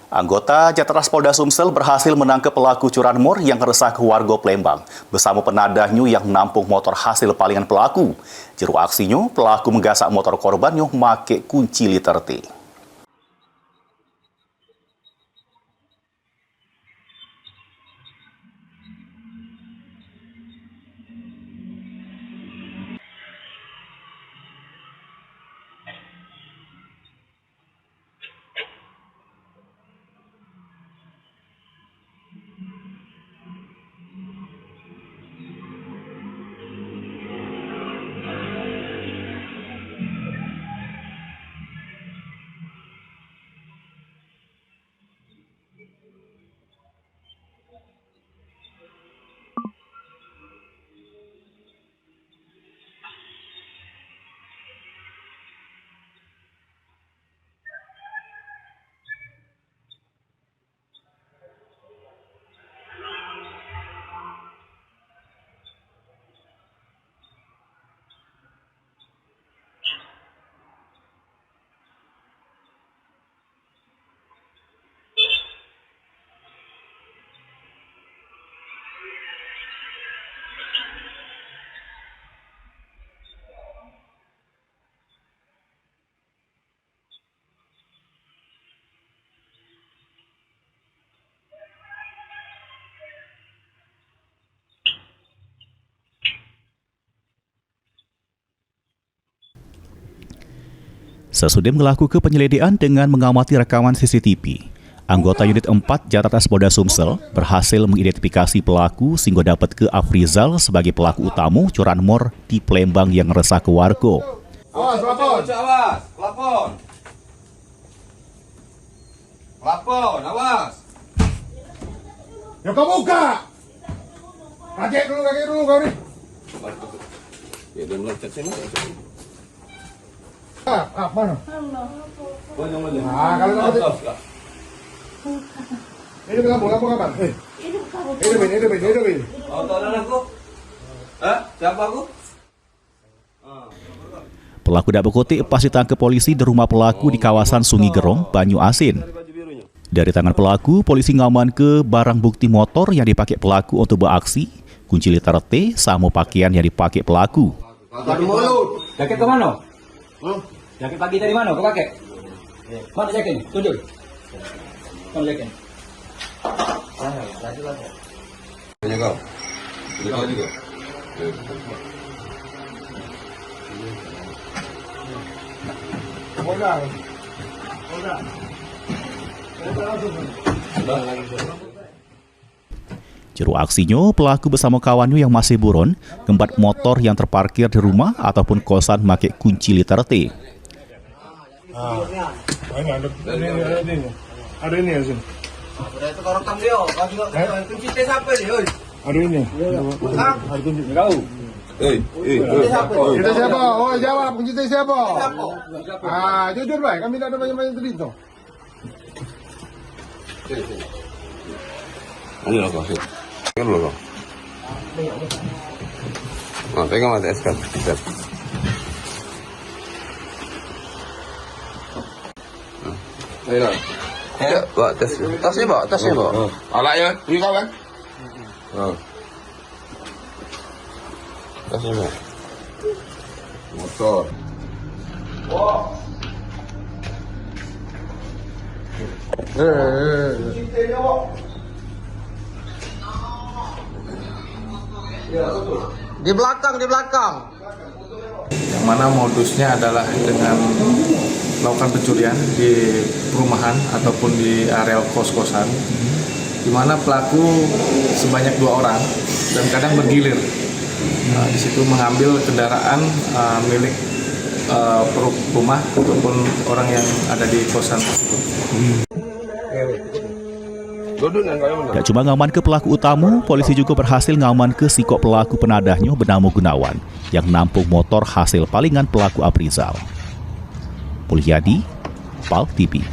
Anggota Jatras Polda Sumsel berhasil menangkap pelaku curanmor yang resah ke warga Plembang bersama penadahnya yang nampung motor hasil palingan pelaku. Jero aksinya, pelaku menggasak motor korbannya make kunci liter T. Sesudah melakukan penyelidikan dengan mengamati rekaman CCTV, anggota unit 4 Jatras Polda Sumsel berhasil mengidentifikasi pelaku sehingga dapat ke Afrizal sebagai pelaku utama curanmor di Plembang yang resah ke warga. Awas, lapor. Awas, lapor. Lapor, awas. Ya kau buka. Kakek dulu kau nih. Ya dia melecet sini. Mana? Kalau ini kamu kapan? Ini. Oh, tahu aku? Siapa aku? Pelaku dak bekotik pas ditangkap polisi di rumah pelaku di kawasan Sungai Gerong, Banyu Asin. Dari tangan pelaku, polisi ngaman ke barang bukti motor yang dipakai pelaku untuk beraksi, kunci liter T, sama pakaian yang dipakai pelaku. Jaket ke mana? Jaket pagi dari mana kau pakai? Mana jaketnya? Tunjuk. Mana jaketnya? Punya kau? Punya kau juga? Jero aksinya, pelaku bersama kawannya yang masih buron, keempat motor yang terparkir di rumah ataupun kosan pakai kunci liter T. Ada ini ya sini. Itu kau rekam dia. Kau juga kunci T siapa dia? Ada ini. Ada kunci kau. Kita siapa? Oh jawab kunci T siapa? Jujur baik. Kami tidak ada banyak-banyak cerita. Ini loh kau. Ini loh kau. Nah, pegang mata es kan. Ayo. Ya, bawa tasnya. Tasnya bawa. Alatnya, beri kau kan? Tasnya bawa. Motor. Wah. Di belakang. Yang mana modusnya adalah dengan melakukan pencurian di perumahan ataupun di area kos-kosan, di mana pelaku sebanyak 2 orang dan kadang bergilir. Di situ mengambil kendaraan milik rumah ataupun orang yang ada di kosan tersebut. Tak cuma ngaman ke pelaku utama, polisi juga berhasil ngaman ke sikok pelaku penadahnya bernama Gunawan yang nampung motor hasil palingan pelaku Afrizal. Pulyadi, PAL TV.